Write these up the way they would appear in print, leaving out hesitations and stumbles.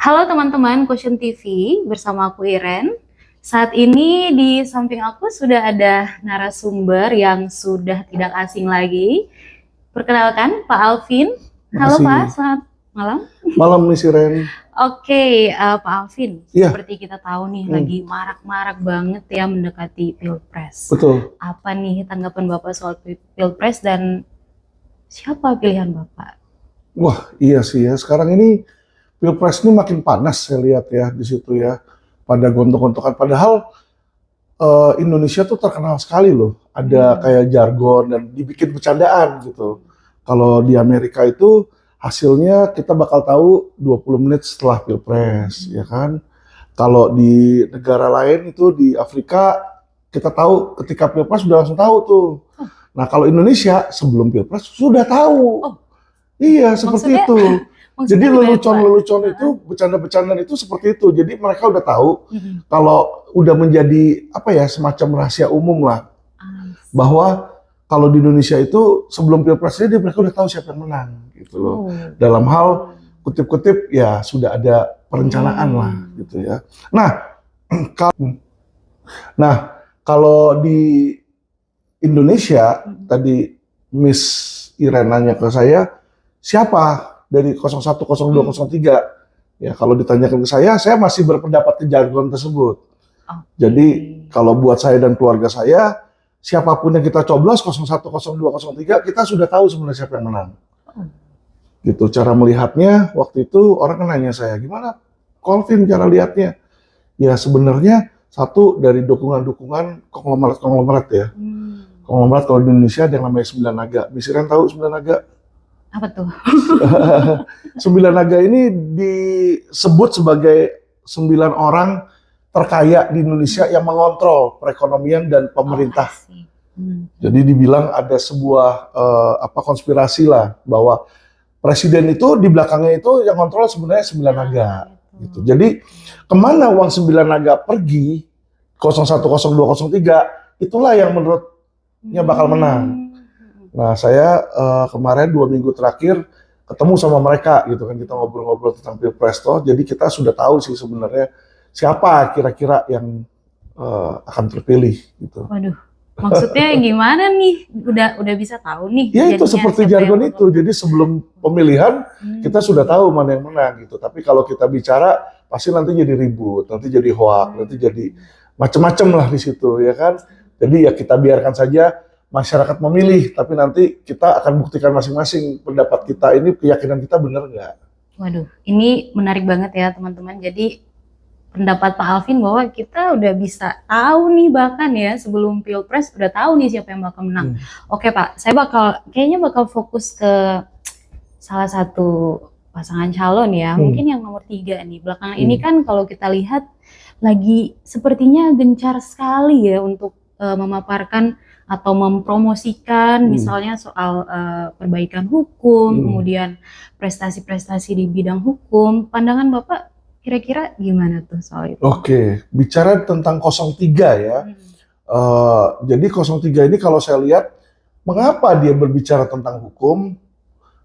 Halo teman-teman Quotient TV, bersama aku Iren. Saat ini di samping aku sudah ada narasumber yang sudah tidak asing lagi. Perkenalkan Pak Alvin. Halo Makasih. Pak, selamat malam. Malam nih Siren. Oke, Pak Alvin, Iya. seperti kita tahu nih lagi marak-marak banget ya mendekati Pilpres. Betul. Apa nih tanggapan Bapak soal Pilpres dan siapa pilihan Bapak? Wah, iya sih ya. Sekarang ini Pilpres ini makin panas saya lihat ya di situ ya. Pada gontok-gontokan. Padahal Indonesia tuh terkenal sekali loh. Ada kayak jargon dan dibikin bercandaan gitu. Kalau di Amerika itu hasilnya kita bakal tahu 20 menit setelah Pilpres, ya kan? Kalau di negara lain itu di Afrika kita tahu ketika Pilpres sudah langsung tahu tuh. Nah, kalau Indonesia sebelum Pilpres sudah tahu. Oh. Iya, seperti Maksudnya- itu. Jadi Maksudnya gimana, lelucon-lelucon Pak? itu, bercanda-bercandaan itu seperti itu. Jadi mereka udah tahu kalau udah menjadi apa ya, semacam rahasia umum lah, bahwa kalau di Indonesia itu sebelum Pilpres ini mereka udah tahu siapa yang menang gitu loh. Dalam hal kutip-kutip ya sudah ada perencanaan lah gitu ya. Nah, kalau di Indonesia tadi Miss Iren nanya ke saya, siapa dari 01, 02, 03? Ya, kalau ditanyakan ke saya masih berpendapat ke jargon tersebut. Jadi, kalau buat saya dan keluarga saya, siapapun yang kita coblos 01, 02, 03, kita sudah tahu sebenarnya siapa yang menang. Gitu, cara melihatnya waktu itu orang kan nanya saya, gimana Colvin cara lihatnya? Ya sebenarnya satu dari dukungan-dukungan konglomerat ya. Konglomerat kalau di Indonesia ada yang namanya 9 Naga. Misiran tahu 9 Naga? Apa tuh? 9 Naga ini disebut sebagai 9 orang terkaya di Indonesia yang mengontrol perekonomian dan pemerintah. Jadi dibilang ada sebuah konspirasi lah bahwa presiden itu di belakangnya itu yang kontrol sebenarnya 9 Naga. Gitu. Jadi kemana uang 9 Naga pergi 01, 02, 03 itulah yang menurutnya bakal menang. Nah, saya kemarin 2 minggu terakhir ketemu sama mereka gitu kan, kita ngobrol-ngobrol tentang Pilpres toh. Jadi kita sudah tahu sih sebenarnya siapa kira-kira yang akan terpilih gitu. Waduh, maksudnya gimana nih? Udah bisa tahu nih. Ya itu jadinya seperti siapa jargon yang itu. Jadi sebelum pemilihan kita sudah tahu mana yang menang gitu. Tapi kalau kita bicara pasti nanti jadi ribut, nanti jadi hoak, nanti jadi macam-macam lah di situ ya kan. Jadi ya kita biarkan saja masyarakat memilih, tapi nanti kita akan buktikan masing-masing pendapat kita ini, keyakinan kita benar nggak. Waduh, ini menarik banget ya teman-teman. Jadi pendapat Pak Alvin bahwa kita udah bisa tahu nih bahkan ya sebelum Pilpres udah tahu nih siapa yang bakal menang. Oke Pak, saya kayaknya bakal fokus ke salah satu pasangan calon ya, mungkin yang nomor 3 nih. Belakangan ini kan kalau kita lihat lagi sepertinya gencar sekali ya untuk memaparkan atau mempromosikan misalnya soal perbaikan hukum, kemudian prestasi-prestasi di bidang hukum. Pandangan Bapak kira-kira gimana tuh soal itu? Oke, bicara tentang 03 ya. Jadi 03 ini kalau saya lihat, mengapa dia berbicara tentang hukum?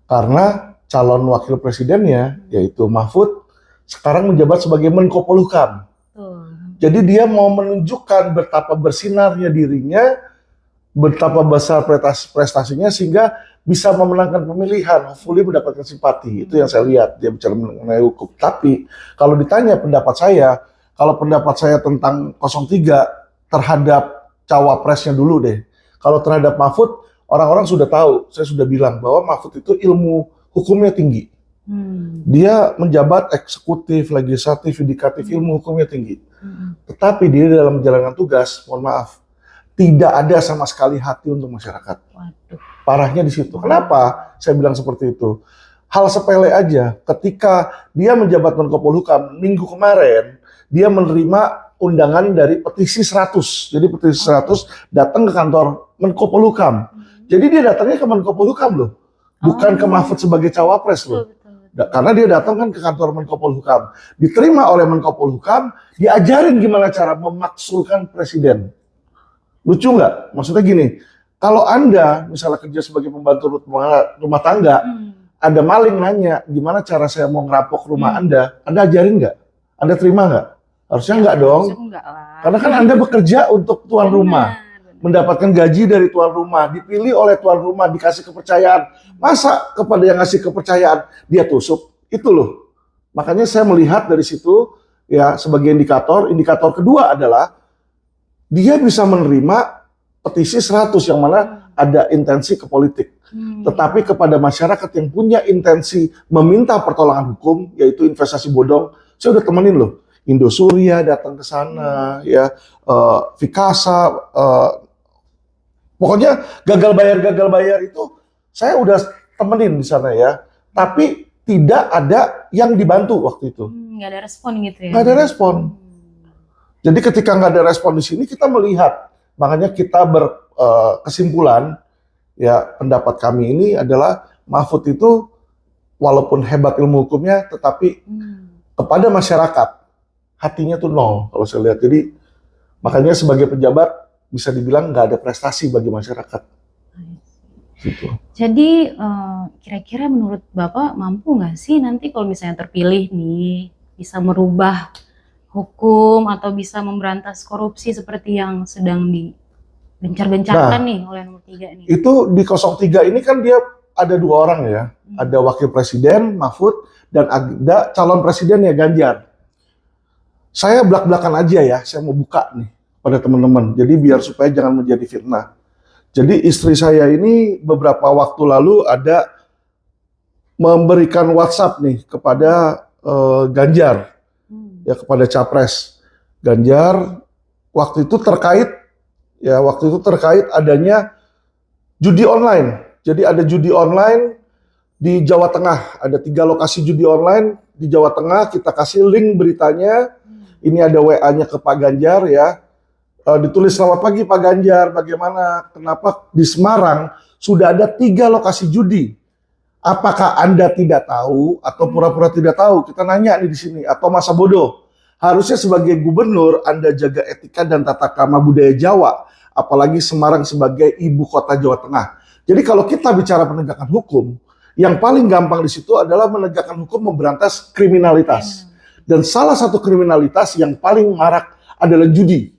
Karena calon wakil presidennya, yaitu Mahfud, sekarang menjabat sebagai Menko Polhukam. Jadi dia mau menunjukkan betapa bersinarnya dirinya, betapa besar prestasinya sehingga bisa memenangkan pemilihan, hopefully mendapatkan simpati. Itu yang saya lihat dia bicara mengenai hukum. Tapi kalau ditanya pendapat saya, kalau pendapat saya tentang 03 terhadap cawapresnya dulu deh. Kalau terhadap Mahfud, orang-orang sudah tahu, saya sudah bilang bahwa Mahfud itu ilmu hukumnya tinggi. Dia menjabat eksekutif, legislatif, yudikatif, ilmu hukumnya tinggi. Tetapi dia dalam menjalankan tugas, mohon maaf, tidak ada sama sekali hati untuk masyarakat. Parahnya di situ. Kenapa saya bilang seperti itu? Hal sepele aja. Ketika dia menjabat Menko Polhukam, minggu kemarin, dia menerima undangan dari petisi 100. Jadi petisi 100 datang ke kantor Menko Polhukam. Jadi dia datangnya ke Menko Polhukam loh. Bukan ke Mahfud sebagai cawapres loh. Karena dia datang kan ke kantor Menko Polhukam. Diterima oleh Menko Polhukam, diajarin gimana cara memaksulkan presiden. Lucu nggak? Maksudnya gini, kalau Anda misalnya kerja sebagai pembantu rumah tangga, ada maling nanya, gimana cara saya mau ngerampok rumah Anda ajarin nggak? Anda terima nggak? Harusnya nggak dong. Harusnya enggak lah. Karena kan Anda bekerja untuk tuan rumah, mendapatkan gaji dari tuan rumah, dipilih oleh tuan rumah, dikasih kepercayaan. Masa kepada yang ngasih kepercayaan dia tusuk? Itu loh. Makanya saya melihat dari situ ya sebagai indikator. Indikator kedua adalah dia bisa menerima petisi 100 yang mana ada intensi ke politik. Tetapi kepada masyarakat yang punya intensi meminta pertolongan hukum, yaitu investasi bodong, saya udah temenin loh. Indosuria datang ke sana, ya, Vikasa, pokoknya gagal bayar itu saya udah temenin di sana ya. Tapi tidak ada yang dibantu waktu itu. Nggak ada respon gitu ya? Nggak ada respon. Jadi ketika nggak ada respon di sini, kita melihat, makanya kita berkesimpulan, ya pendapat kami ini adalah Mahfud itu walaupun hebat ilmu hukumnya, tetapi kepada masyarakat hatinya tuh nol kalau saya lihat. Jadi makanya sebagai pejabat bisa dibilang nggak ada prestasi bagi masyarakat. Gitu. Jadi kira-kira menurut Bapak mampu nggak sih nanti kalau misalnya terpilih nih bisa merubah hukum atau bisa memberantas korupsi seperti yang sedang digencar-gencarkan nih oleh nomor 3 nih? Itu di 03 ini kan dia ada 2 orang ya. Ada wakil presiden Mahfud dan ada calon presiden ya Ganjar. Saya belak-belakan aja ya, saya mau buka nih pada teman-teman. Jadi biar supaya jangan menjadi fitnah. Jadi istri saya ini beberapa waktu lalu ada memberikan WhatsApp nih kepada Ganjar, ya kepada capres Ganjar. Waktu itu terkait adanya judi online. Jadi ada judi online di Jawa Tengah. Ada 3 lokasi judi online di Jawa Tengah. Kita kasih link beritanya. Ini ada WA-nya ke Pak Ganjar ya. Ditulis selamat pagi Pak Ganjar, bagaimana, kenapa di Semarang sudah ada 3 lokasi judi? Apakah Anda tidak tahu atau pura-pura tidak tahu? Kita nanya nih di sini, atau masa bodoh? Harusnya sebagai gubernur Anda jaga etika dan tata krama budaya Jawa, apalagi Semarang sebagai ibu kota Jawa Tengah. Jadi kalau kita bicara penegakan hukum, yang paling gampang di situ adalah menegakkan hukum memberantas kriminalitas. Dan salah satu kriminalitas yang paling marak adalah judi.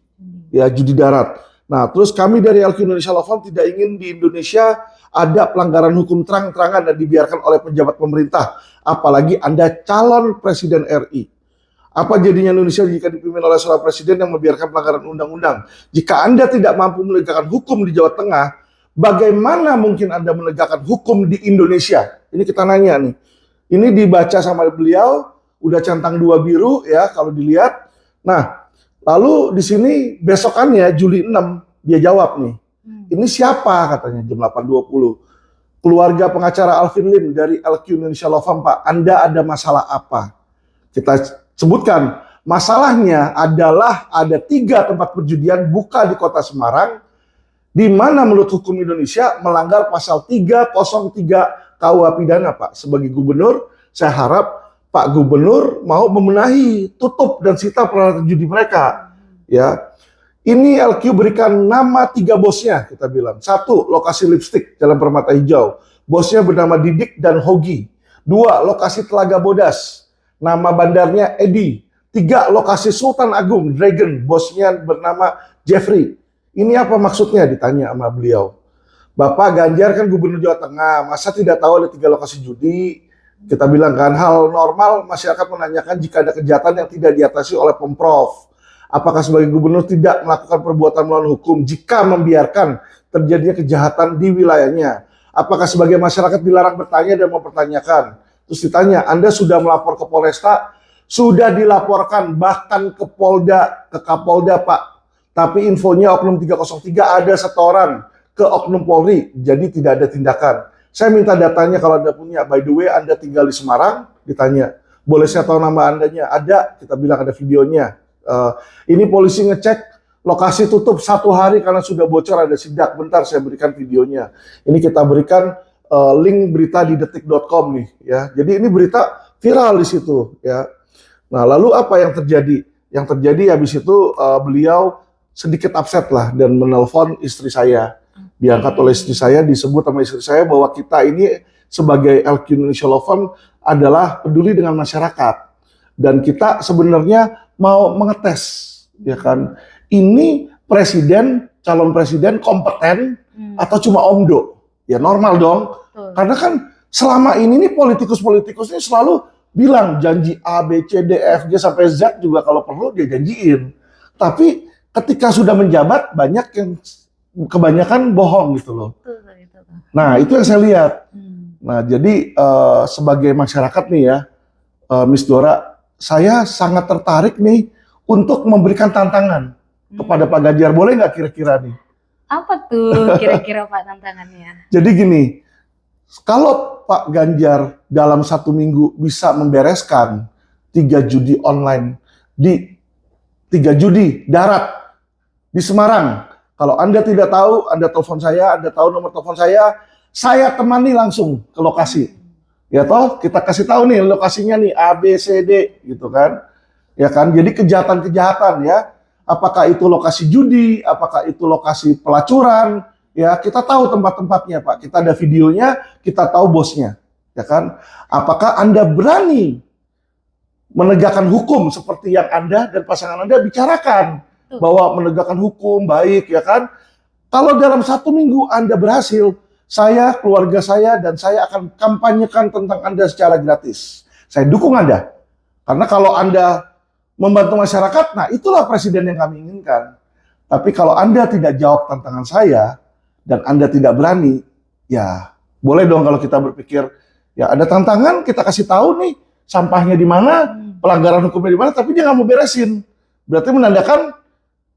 Ya, judi darat. Nah, terus kami dari LQ Indonesia Law Firm tidak ingin di Indonesia ada pelanggaran hukum terang-terangan dan dibiarkan oleh pejabat pemerintah. Apalagi Anda calon presiden RI. Apa jadinya Indonesia jika dipimpin oleh seorang presiden yang membiarkan pelanggaran undang-undang? Jika Anda tidak mampu menegakkan hukum di Jawa Tengah, bagaimana mungkin Anda menegakkan hukum di Indonesia? Ini kita nanya nih. Ini dibaca sama beliau, udah centang 2 biru ya kalau dilihat. Nah, lalu di sini besokannya Juli 6 dia jawab nih. Ini siapa katanya jam 8.20. Keluarga pengacara Alvin Lim dari LQ Indonesia Law Firm, Pak. Anda ada masalah apa? Kita sebutkan masalahnya adalah ada 3 tempat perjudian buka di kota Semarang di mana menurut hukum Indonesia melanggar pasal 303 KUH pidana, Pak. Sebagai gubernur, saya harap Pak Gubernur mau membenahi, tutup dan sita peralatan judi mereka. Ya, ini LQ berikan nama 3 bosnya, kita bilang. 1, lokasi lipstick Jalan Permata Hijau. Bosnya bernama Didik dan Hogi. 2, lokasi Telaga Bodas. Nama bandarnya Edi. 3, lokasi Sultan Agung Dragon. Bosnya bernama Jeffrey. Ini apa maksudnya? Ditanya sama beliau. Bapak Ganjar kan Gubernur Jawa Tengah, masa tidak tahu ada 3 lokasi judi? Kita bilang kan hal normal masyarakat menanyakan jika ada kejahatan yang tidak diatasi oleh Pemprov. Apakah sebagai gubernur tidak melakukan perbuatan melawan hukum jika membiarkan terjadinya kejahatan di wilayahnya? Apakah sebagai masyarakat dilarang bertanya dan mempertanyakan? Terus ditanya, Anda sudah melapor ke Polresta? Sudah dilaporkan bahkan ke Polda, ke Kapolda Pak. Tapi infonya Oknum 303 ada setoran ke Oknum Polri, jadi tidak ada tindakan. Saya minta datanya kalau Anda punya. By the way, Anda tinggal di Semarang? Ditanya. Boleh saya tahu nama Andanya? Ada. Kita bilang ada videonya. Ini polisi ngecek lokasi tutup 1 hari karena sudah bocor ada sidak. Bentar saya berikan videonya. Ini kita berikan link berita di detik.com nih. Ya. Jadi ini berita viral di situ. Ya. Nah lalu apa yang terjadi? Yang terjadi habis itu beliau sedikit upset lah dan menelpon istri saya. Diangkat oleh istri saya, disebut sama istri saya bahwa kita ini sebagai LQ Indonesia Law Firm adalah peduli dengan masyarakat. Dan kita sebenarnya mau mengetes, ya kan, ini calon presiden kompeten atau cuma omdo? Ya normal dong. Betul. Karena kan selama ini nih politikus-politikus ini selalu bilang janji A, B, C, D, F, G sampai Z juga kalau perlu dia janjiin. Tapi ketika sudah menjabat banyak yang kebanyakan bohong gitu loh. Nah itu yang saya lihat. Nah jadi sebagai masyarakat nih ya, Miss Dora, saya sangat tertarik nih untuk memberikan tantangan kepada Pak Ganjar. Boleh nggak kira-kira nih? Apa tuh kira-kira Pak tantangannya? Jadi gini, kalau Pak Ganjar dalam 1 minggu bisa membereskan 3 judi online di 3 judi darat di Semarang. Kalau Anda tidak tahu, Anda telepon saya, Anda tahu nomor telepon saya temani langsung ke lokasi. Ya toh, kita kasih tahu nih lokasinya nih A, B, C, D gitu kan. Ya kan, jadi kejahatan-kejahatan ya. Apakah itu lokasi judi, apakah itu lokasi pelacuran, ya kita tahu tempat-tempatnya Pak. Kita ada videonya, kita tahu bosnya. Ya kan? Apakah Anda berani menegakkan hukum seperti yang Anda dan pasangan Anda bicarakan? Bahwa menegakkan hukum baik, ya kan? Kalau dalam 1 minggu Anda berhasil, saya, keluarga saya, dan saya akan kampanyekan tentang Anda secara gratis. Saya dukung Anda. Karena kalau Anda membantu masyarakat, nah itulah presiden yang kami inginkan. Tapi kalau Anda tidak jawab tantangan saya, dan Anda tidak berani, ya boleh dong kalau kita berpikir, ya ada tantangan, kita kasih tahu nih, sampahnya di mana, pelanggaran hukumnya di mana, tapi dia nggak mau beresin. Berarti menandakan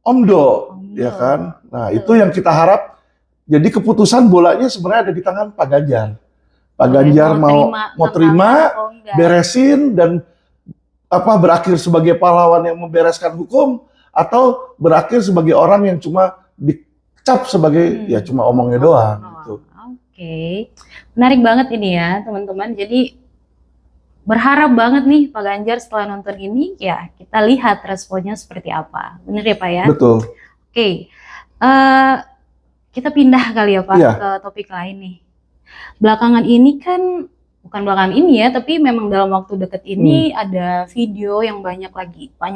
omdo, ya kan? Nah itu yang kita harap. Jadi keputusan bolanya sebenarnya ada di tangan Pak Ganjar. Pak Ganjar mau terima, beresin dan berakhir sebagai pahlawan yang membereskan hukum atau berakhir sebagai orang yang cuma dicap sebagai ya cuma omongnya doang. Gitu. Oke, menarik banget ini ya teman-teman. Jadi berharap banget nih Pak Ganjar setelah nonton ini ya kita lihat responnya seperti apa. Bener ya Pak ya? Betul. Oke. Kita pindah kali ya Pak ke topik lain nih. Belakangan ini kan, bukan belakangan ini ya, tapi memang dalam waktu deket ini ada video yang banyak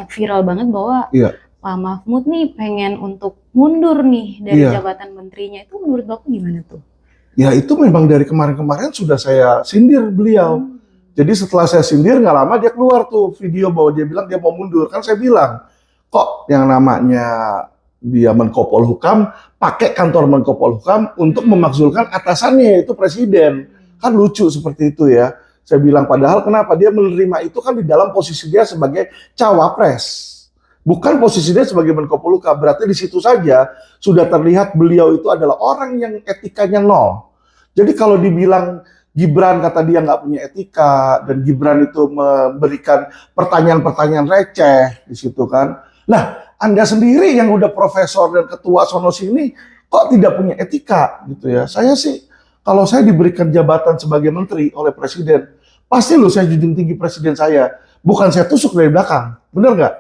viral banget bahwa Pak Mahfud nih pengen untuk mundur nih dari jabatan menterinya. Itu menurut Bapak gimana tuh? Ya itu memang dari kemarin-kemarin sudah saya sindir beliau. Jadi setelah saya sindir nggak lama dia keluar tuh video bahwa dia bilang dia mau mundur. Kan saya bilang, kok yang namanya dia Menko Polhukam pakai kantor Menko Polhukam untuk memakzulkan atasannya yaitu presiden. Kan lucu seperti itu ya. Saya bilang padahal kenapa dia menerima itu kan di dalam posisi dia sebagai cawapres. Bukan posisi dia sebagai Menko Polhukam. Berarti di situ saja sudah terlihat beliau itu adalah orang yang etikanya nol. Jadi kalau dibilang Gibran kata dia nggak punya etika dan Gibran itu memberikan pertanyaan-pertanyaan receh di situ kan. Lah, Anda sendiri yang udah profesor dan ketua sono sini kok tidak punya etika gitu ya. Saya sih kalau saya diberikan jabatan sebagai menteri oleh presiden, pasti loh saya junjung tinggi presiden saya. Bukan saya tusuk dari belakang. Benar nggak?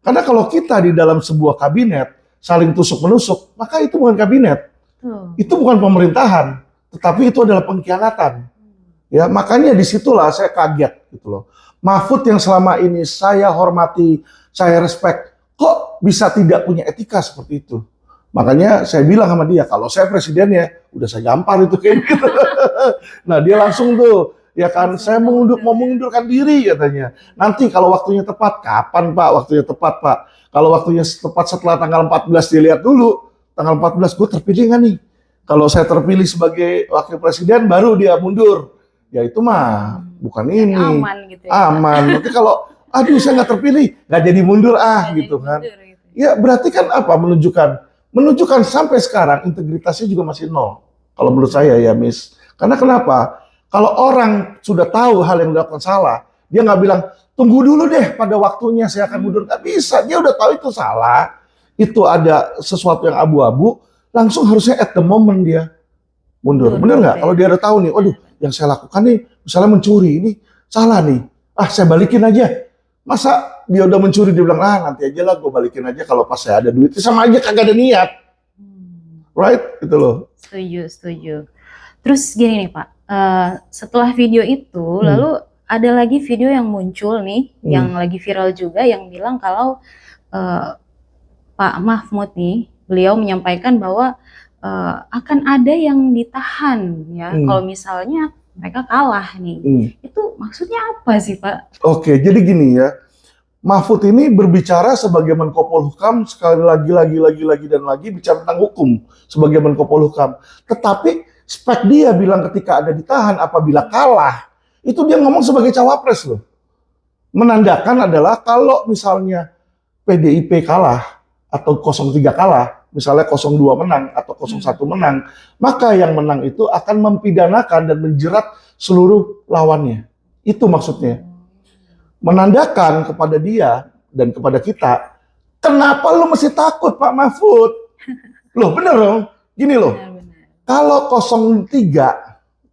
Karena kalau kita di dalam sebuah kabinet saling tusuk-menusuk, maka itu bukan kabinet. Itu bukan pemerintahan, tetapi itu adalah pengkhianatan. Ya, makanya disitulah saya kaget gitu loh. Mahfud yang selama ini saya hormati, saya respect, kok bisa tidak punya etika seperti itu? Makanya saya bilang sama dia, kalau saya presidennya, udah saya gampar itu kayak gitu. Nah dia langsung tuh, ya kan, saya mau mengundurkan diri katanya. Nanti kalau waktunya tepat, kapan Pak waktunya tepat Pak? Kalau waktunya tepat setelah tanggal 14 dilihat dulu, tanggal 14 gue terpilih nggak nih? Kalau saya terpilih sebagai wakil presiden, baru dia mundur. Ya itu mah bukan ini. Aman gitu ya. Aman. Nanti kalau, aduh saya nggak terpilih, nggak jadi mundur gitu kan. Ya berarti kan apa menunjukkan sampai sekarang integritasnya juga masih nol. Kalau menurut saya ya Miss. Karena kenapa? Kalau orang sudah tahu hal yang dilakukan salah, dia nggak bilang, tunggu dulu deh pada waktunya saya akan mundur. Nggak bisa, dia udah tahu itu salah. Itu ada sesuatu yang abu-abu, langsung harusnya at the moment dia mundur. Bener nggak? Kalau dia udah tahu nih, waduh yang saya lakukan nih, misalnya mencuri, ini salah nih. Saya balikin aja. Masa dia udah mencuri, dia bilang, nanti aja lah gue balikin aja kalau pas saya ada duit. Sama aja kagak ada niat. Right? Gitu loh. Setuju. Terus gini nih Pak, setelah video itu, lalu ada lagi video yang muncul nih, yang lagi viral juga, yang bilang kalau Pak Mahfud nih, beliau menyampaikan bahwa akan ada yang ditahan ya, kalau misalnya mereka kalah nih. Itu maksudnya apa sih, Pak? Oke, jadi gini ya, Mahfud ini berbicara sebagai Menko Polhukam, sekali lagi dan lagi bicara tentang hukum sebagai Menko Polhukam. Tetapi spek dia bilang ketika ada ditahan apabila kalah, itu dia ngomong sebagai cawapres loh. Menandakan adalah kalau misalnya PDIP kalah atau 03 kalah, misalnya 02 menang atau 01 menang, maka yang menang itu akan mempidanakan dan menjerat seluruh lawannya. Itu maksudnya. Menandakan kepada dia dan kepada kita, kenapa lu mesti takut Pak Mahfud? Loh bener dong, gini loh. Kalau 03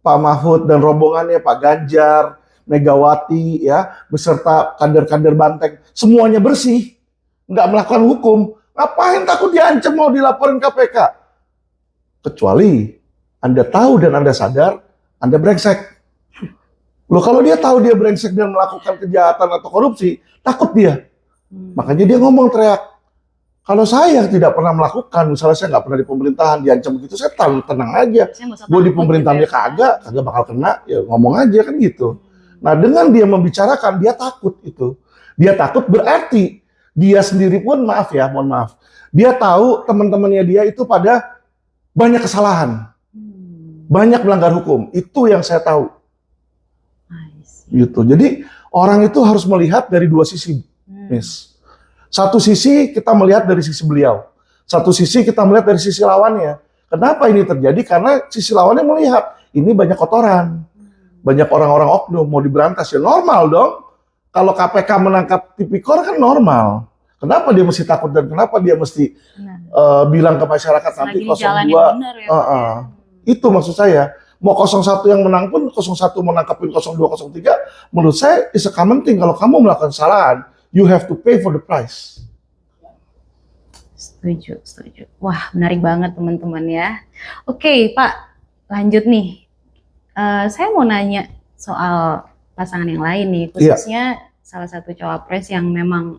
Pak Mahfud dan rombongannya Pak Ganjar, Megawati ya, beserta kader-kader banteng, semuanya bersih, nggak melakukan hukum, ngapain takut diancam mau dilaporin KPK? Kecuali Anda tahu dan Anda sadar, Anda brengsek. Loh kalau dia tahu dia brengsek dan melakukan kejahatan atau korupsi, takut dia. Makanya dia ngomong teriak. Kalau saya tidak pernah melakukan, misalnya saya nggak pernah di pemerintahan, diancam begitu, saya tenang aja. Gue di pemerintahannya kagak bakal kena, ya ngomong aja kan gitu. Nah dengan dia membicarakan, dia takut itu. Dia takut berarti dia sendiri pun mohon maaf. Dia tahu teman-temannya dia itu pada banyak kesalahan. Banyak melanggar hukum. Itu yang saya tahu. Gitu. Jadi orang itu harus melihat dari dua sisi, Miss. Satu sisi kita melihat dari sisi beliau. Satu sisi kita melihat dari sisi lawannya. Kenapa ini terjadi? Karena sisi lawannya melihat ini banyak kotoran. Banyak orang-orang oknum mau diberantas ya normal dong. Kalau KPK menangkap tipikor kan normal. Kenapa dia mesti takut dan kenapa dia mesti bilang ke masyarakat nanti 02 itu maksud saya. Mau 01 yang menang pun 01 menangkapin 02, 03 menurut saya is a common thing. Kalau kamu melakukan kesalahan, you have to pay for the price. Setuju. Wah, menarik banget teman-teman ya. Oke, Pak, lanjut nih. Saya mau nanya soal pasangan yang lain nih, khususnya salah satu cawapres yang memang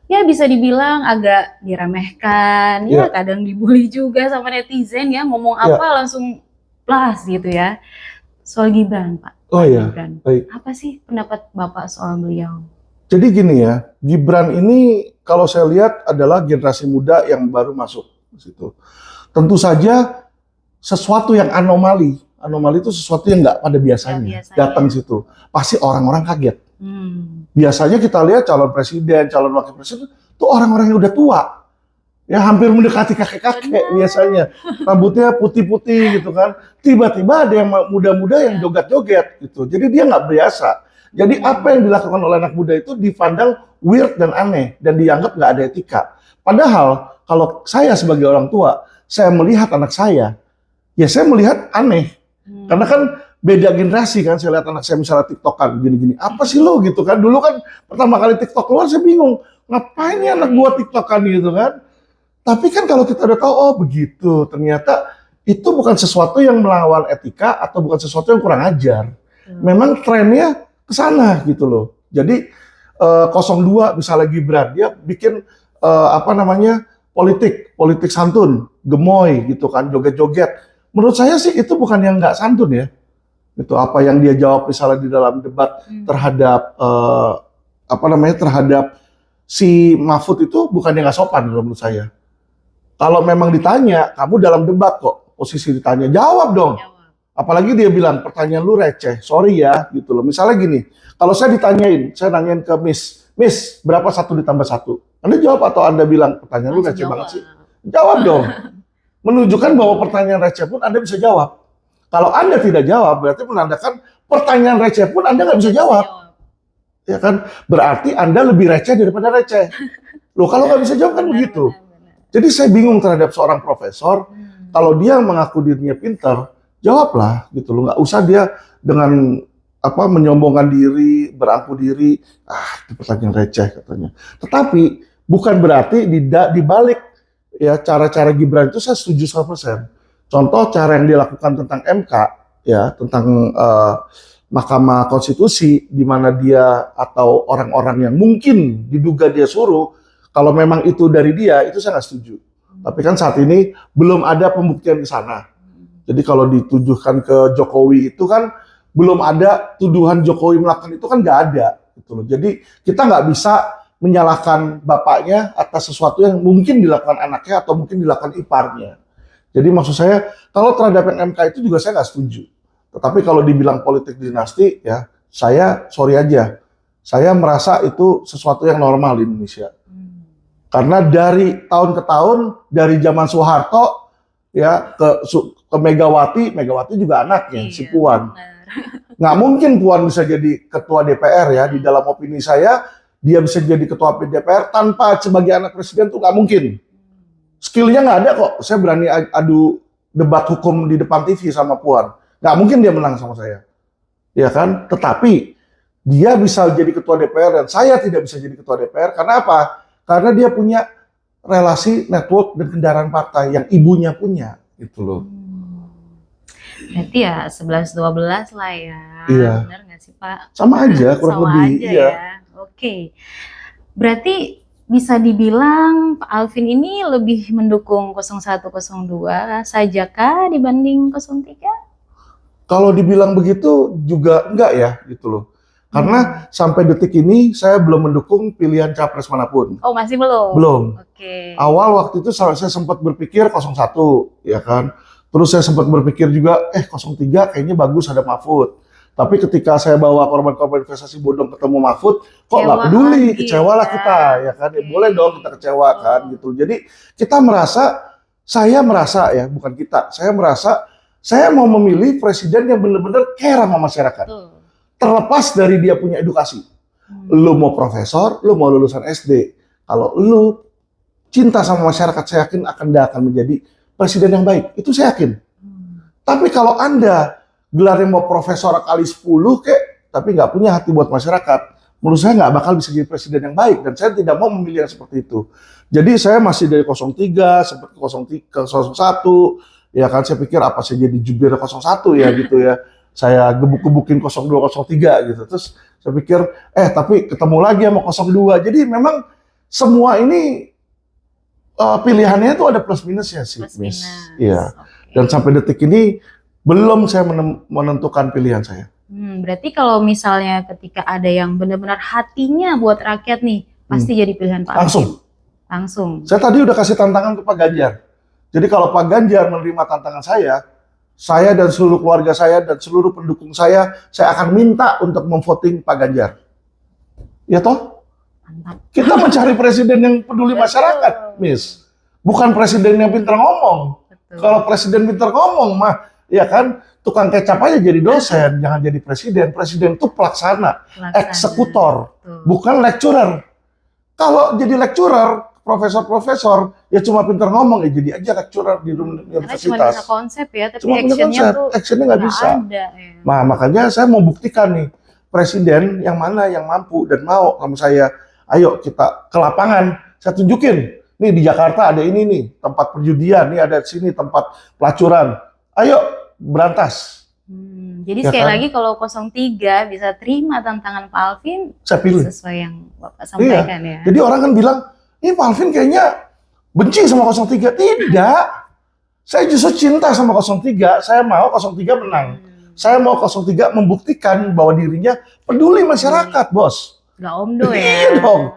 ya bisa dibilang agak diremehkan, ya kadang dibully juga sama netizen ya, ngomong apa langsung plus gitu ya. Soal Gibran, Pak. Gibran. Baik. Apa sih pendapat Bapak soal beliau? Jadi gini ya, Gibran ini kalau saya lihat adalah generasi muda yang baru masuk ke situ. Tentu saja sesuatu yang anomali. Anomali itu sesuatu yang nggak pada biasanya datang situ. Pasti orang-orang kaget. Biasanya kita lihat calon presiden, calon wakil presiden itu orang-orang yang udah tua. Ya hampir mendekati kakek-kakek biasanya. Rambutnya putih-putih gitu kan. Tiba-tiba ada yang muda-muda yang joget-joget gitu. Jadi dia nggak biasa. Jadi apa yang dilakukan oleh anak muda itu dipandang weird dan aneh. Dan dianggap nggak ada etika. Padahal kalau saya sebagai orang tua, saya melihat anak saya, ya saya melihat aneh. Karena kan beda generasi kan. Saya lihat anak saya misalnya TikTokan gini-gini. Apa sih lo gitu kan. Dulu kan pertama kali TikTok keluar saya bingung. Ngapain ya anak gua TikTokan gitu kan. Tapi kan kalau kita udah tahu, oh begitu, ternyata itu bukan sesuatu yang melawan etika atau bukan sesuatu yang kurang ajar. Memang trennya ke sana gitu loh. Jadi 02 misalnya Gibran, dia bikin politik santun, gemoy gitu kan, joget-joget. Menurut saya sih itu bukan yang nggak santun ya. Itu apa yang dia jawab misalnya di dalam debat terhadap terhadap si Mahfud itu bukan yang nggak sopan menurut saya. Kalau memang ditanya, kamu dalam debat kok, posisi ditanya, jawab dong. Apalagi dia bilang, pertanyaan lu receh, sorry ya, gitu loh. Misalnya gini, kalau saya nanyain ke Miss, berapa 1 ditambah 1? Anda jawab atau Anda bilang, pertanyaan lu receh banget sih? Jawab dong. Menunjukkan bahwa pertanyaan receh pun Anda bisa jawab. Kalau Anda tidak jawab, berarti menandakan pertanyaan receh pun Anda nggak bisa jawab. Ya kan? Berarti Anda lebih receh daripada receh. Loh, kalau nggak bisa jawab kan begitu. Jadi saya bingung terhadap seorang profesor, kalau dia mengaku dirinya pintar, jawablah gitu loh. Nggak usah dia dengan menyombongkan diri, berangku diri, itu pertanyaan receh katanya. Tetapi bukan berarti di balik ya cara-cara Gibran itu saya setuju 100%. Contoh cara yang dilakukan tentang MK, ya tentang Mahkamah Konstitusi, di mana dia atau orang-orang yang mungkin diduga dia suruh, kalau memang itu dari dia, itu saya nggak setuju. Tapi kan saat ini belum ada pembuktian ke sana. Jadi kalau ditujukan ke Jokowi itu kan belum ada tuduhan Jokowi melakukan itu kan nggak ada. Gitu loh. Jadi kita nggak bisa menyalahkan bapaknya atas sesuatu yang mungkin dilakukan anaknya atau mungkin dilakukan iparnya. Jadi maksud saya, kalau terhadap yang MK itu juga saya nggak setuju. Tetapi kalau dibilang politik dinasti, ya saya sorry aja. Saya merasa itu sesuatu yang normal di Indonesia. Karena dari tahun ke tahun, dari zaman Soeharto ya ke Megawati, Megawati juga anaknya, si Puan. Nggak mungkin Puan bisa jadi ketua DPR ya. Di dalam opini saya, dia bisa jadi ketua DPR tanpa sebagai anak presiden tuh nggak mungkin. Skillnya nggak ada kok. Saya berani adu debat hukum di depan TV sama Puan. Nggak mungkin dia menang sama saya. Ya kan? Tetapi dia bisa jadi ketua DPR dan saya tidak bisa jadi ketua DPR. Karena apa? Karena dia punya relasi, network, dan kendaraan partai yang ibunya punya. Gitu loh. Berarti ya 11-12 lah ya. Iya. Benar nggak sih Pak? Sama aja kurang Sama lebih. aja Iya. ya. Oke. Berarti bisa dibilang Pak Alvin ini lebih mendukung 0102 saja kah dibanding 03? Kalau dibilang begitu juga enggak ya gitu loh. Karena sampai detik ini saya belum mendukung pilihan capres manapun. Oh masih belum? Belum. Oke. Awal waktu itu saya sempat berpikir 01 ya kan. Terus saya sempat berpikir juga 03 kayaknya bagus ada Mahfud. Tapi ketika saya bawa korban-korban investasi bodong ketemu Mahfud, kok nggak peduli, kecewa lah kita ya kan. Ya, boleh dong kita kecewa kan gitu. Jadi saya merasa ya, bukan kita, saya merasa saya mau memilih presiden yang benar-benar care sama masyarakat. Terlepas dari dia punya edukasi. Lu mau profesor, lu mau lulusan SD. Kalau lu cinta sama masyarakat, saya yakin dia akan menjadi presiden yang baik. Itu saya yakin. Tapi kalau Anda gelarnya mau profesor kali 10 kek, tapi nggak punya hati buat masyarakat, menurut saya nggak bakal bisa jadi presiden yang baik. Dan saya tidak mau memilih yang seperti itu. Jadi saya masih dari 03, sempat ke 03, 01, ya kan saya pikir apa saya jadi jubir 01 ya gitu ya. Saya gebuk-gebukin 02, 03 gitu. Terus saya pikir, tapi ketemu lagi sama 02. Jadi memang semua ini pilihannya itu ada plus minusnya sih, Miss. Iya. Dan sampai detik ini belum saya menentukan pilihan saya. Berarti kalau misalnya ketika ada yang benar-benar hatinya buat rakyat nih, pasti jadi pilihan Pak Alvin. Langsung. Saya tadi udah kasih tantangan ke Pak Ganjar. Jadi kalau Pak Ganjar menerima tantangan saya dan seluruh keluarga saya dan seluruh pendukung saya akan minta untuk memvoting Pak Ganjar. Ya toh? Mantap. Kita mencari presiden yang peduli masyarakat, Miss. Bukan presiden yang pintar ngomong. Kalau presiden pintar ngomong mah, ya kan, tukang kecap aja jadi dosen, jangan jadi presiden. Presiden itu pelaksana, eksekutor, bukan lecturer. Kalau jadi lecturer, profesor-profesor, ya cuma pintar ngomong, ya jadi aja lecturer di universitas. Cuma bisa konsep ya, tapi actionnya nggak bisa. Ada, ya. Nah, makanya saya mau buktikan nih, presiden yang mana yang mampu dan mau sama saya, ayo kita ke lapangan, saya tunjukin. Nih di Jakarta ada ini nih, tempat perjudian, nih ada sini tempat pelacuran. Ayo berantas. Jadi ya sekali lagi kalau 03 bisa terima tantangan Pak Alvin, saya pilih. Sesuai yang Bapak sampaikan ya. Jadi orang kan bilang, ini Pak Alvin kayaknya benci sama 03. Tidak. Saya justru cinta sama 03, saya mau 03 menang. Saya mau 03 membuktikan bahwa dirinya peduli masyarakat, Bos. Gak omdo ya. Iya dong.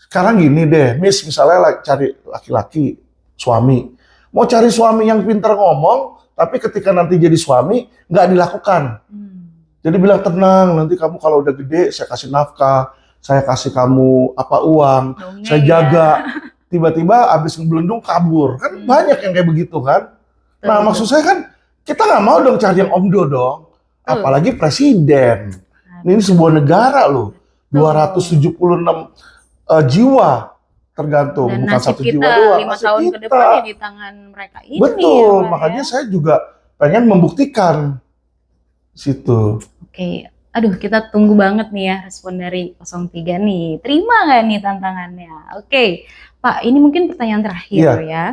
Sekarang gini deh, Miss misalnya cari laki-laki, suami. Mau cari suami yang pintar ngomong, tapi ketika nanti jadi suami, nggak dilakukan. Jadi bilang tenang, nanti kamu kalau udah gede, saya kasih nafkah, saya kasih kamu uang, saya jaga. Tiba-tiba abis ngebelendung kabur. Kan banyak yang kayak begitu kan. Nah maksud saya kan, kita nggak mau dong cari yang omdo dong. Apalagi presiden. Ini sebuah negara loh. 276 jiwa tergantung, dan bukan satu jiwa doang. 5 tahun ke depan ya di tangan mereka ini. Betul, ya, makanya saya juga pengen membuktikan situ. Oke, aduh kita tunggu banget nih ya respon dari 03 nih. Terima nggak nih tantangannya? Oke, Pak, ini mungkin pertanyaan terakhir ya.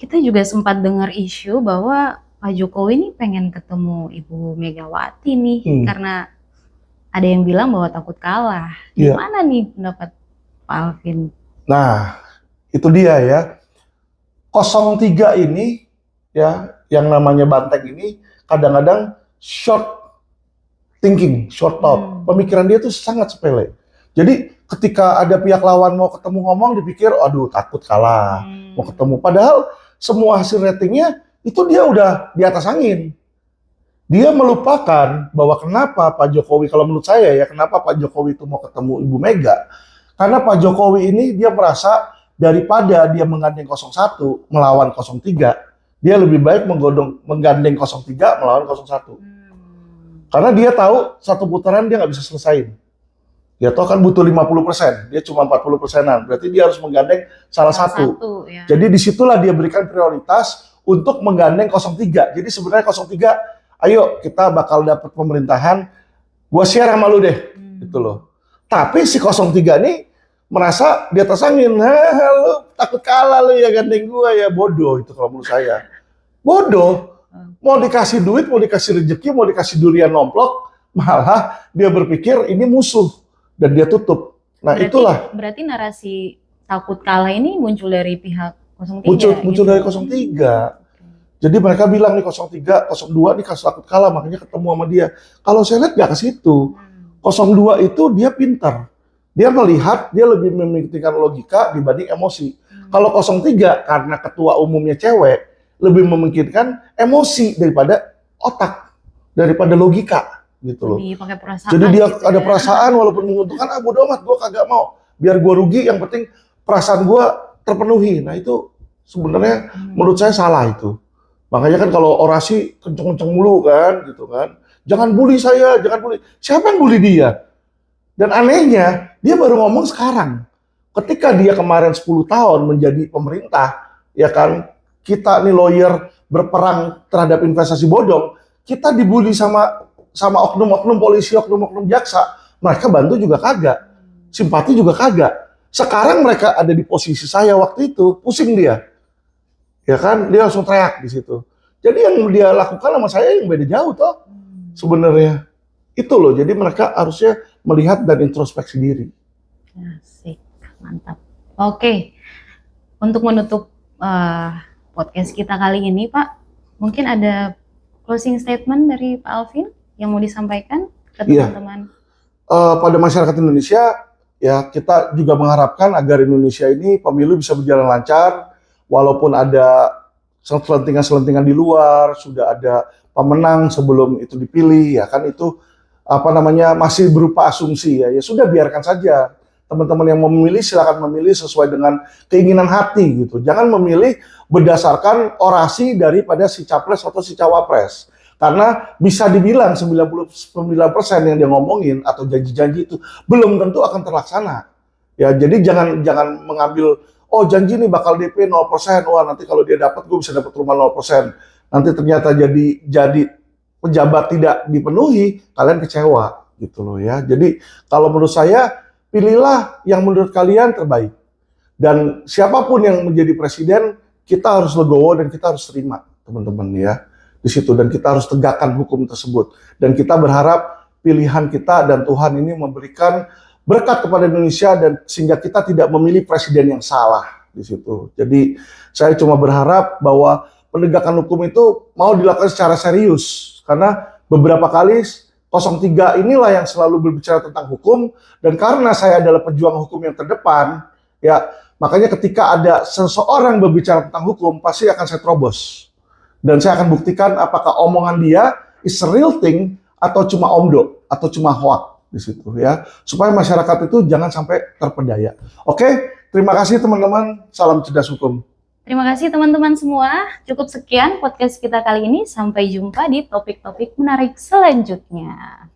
Kita juga sempat dengar isu bahwa Pak Jokowi nih pengen ketemu Ibu Megawati nih, karena ada yang bilang bahwa takut kalah. Gimana nih pendapat Pak Alvin? Nah, itu dia ya. 03 ini ya, yang namanya Banteng ini kadang-kadang short thinking, short thought. Pemikiran dia tuh sangat sepele. Jadi ketika ada pihak lawan mau ketemu ngomong, dipikir, aduh takut kalah, mau ketemu. Padahal semua hasil ratingnya itu dia udah di atas angin. Dia melupakan bahwa kenapa Pak Jokowi, kalau menurut saya ya, kenapa Pak Jokowi itu mau ketemu Ibu Mega. Karena Pak Jokowi ini dia merasa daripada dia menggandeng 01 melawan 03, dia lebih baik menggandeng 03 melawan 01. Karena dia tahu satu putaran dia nggak bisa selesaiin. Dia tahu kan butuh 50%, dia cuma 40%-an. Berarti dia harus menggandeng salah satu. Ya. Jadi disitulah dia berikan prioritas untuk menggandeng 03. Jadi sebenarnya 03, ayo kita bakal dapat pemerintahan, gua share sama lu deh, gitu loh. Tapi si 03 ini merasa di atas angin, lu takut kalah lu ya gandeng gua ya, bodoh itu kalau menurut saya. Bodoh. Mau dikasih duit, mau dikasih rezeki, mau dikasih durian nomplok, malah dia berpikir ini musuh dan dia tutup. Nah, itulah. Berarti narasi takut kalah ini muncul dari pihak 03. Muncul dari 03. Jadi mereka bilang nih 03, 02 nih takut kalah, makanya ketemu sama dia. Kalau saya lihat nggak ke situ. 02 itu dia pintar. Dia melihat, dia lebih memikirkan logika dibanding emosi. Kalau 03 karena ketua umumnya cewek, lebih memikirkan emosi daripada otak, daripada logika gitu loh. Pakai perasaan. Jadi dia gitu ada ya. perasaan walaupun menguntungkan, bodo amat, gue kagak mau. Biar gue rugi, yang penting perasaan gue terpenuhi. Nah itu sebenarnya menurut saya salah itu. Makanya kan kalau orasi kenceng-kenceng mulu kan, gitu kan. Jangan bully saya, jangan bully. Siapa yang bully dia? Dan anehnya, dia baru ngomong sekarang. Ketika dia kemarin 10 tahun menjadi pemerintah, ya kan, kita nih lawyer berperang terhadap investasi bodong, kita dibully sama oknum-oknum polisi, oknum-oknum jaksa. Mereka bantu juga kagak. Simpati juga kagak. Sekarang mereka ada di posisi saya waktu itu, pusing dia. Ya kan, dia langsung teriak di situ. Jadi yang dia lakukan sama saya yang beda jauh toh. Sebenarnya. Itu loh, jadi mereka harusnya melihat dan introspeksi diri. Asik, mantap. Oke, untuk menutup podcast kita kali ini, Pak, mungkin ada closing statement dari Pak Alvin yang mau disampaikan ke teman-teman? Pada masyarakat Indonesia, ya kita juga mengharapkan agar Indonesia ini pemilu bisa berjalan lancar, walaupun ada selentingan-selentingan di luar, sudah ada pemenang sebelum itu dipilih, ya kan itu masih berupa asumsi ya. Ya sudah biarkan saja. Teman-teman yang mau memilih silakan memilih sesuai dengan keinginan hati gitu. Jangan memilih berdasarkan orasi daripada si capres atau si cawapres. Karena bisa dibilang 99% yang dia ngomongin atau janji-janji itu belum tentu akan terlaksana. Ya, jadi jangan mengambil janji nih bakal DP 0%. Wah, nanti kalau dia dapat gue bisa dapat rumah 0%. Nanti ternyata jadi pejabat tidak dipenuhi, kalian kecewa gitu loh ya. Jadi kalau menurut saya pilihlah yang menurut kalian terbaik. Dan siapapun yang menjadi presiden, kita harus legowo dan kita harus terima, teman-teman ya. Di situ dan kita harus tegakkan hukum tersebut. Dan kita berharap pilihan kita dan Tuhan ini memberikan berkat kepada Indonesia dan sehingga kita tidak memilih presiden yang salah di situ. Jadi saya cuma berharap bahwa penegakan hukum itu mau dilakukan secara serius karena beberapa kali 03 inilah yang selalu berbicara tentang hukum dan karena saya adalah pejuang hukum yang terdepan ya makanya ketika ada seseorang berbicara tentang hukum pasti akan saya terobos dan saya akan buktikan apakah omongan dia is a real thing atau cuma omdo atau cuma hoax di situ ya supaya masyarakat itu jangan sampai terpedaya. Oke, terima kasih teman-teman, salam cerdas hukum. Terima kasih teman-teman semua. Cukup sekian podcast kita kali ini. Sampai jumpa di topik-topik menarik selanjutnya.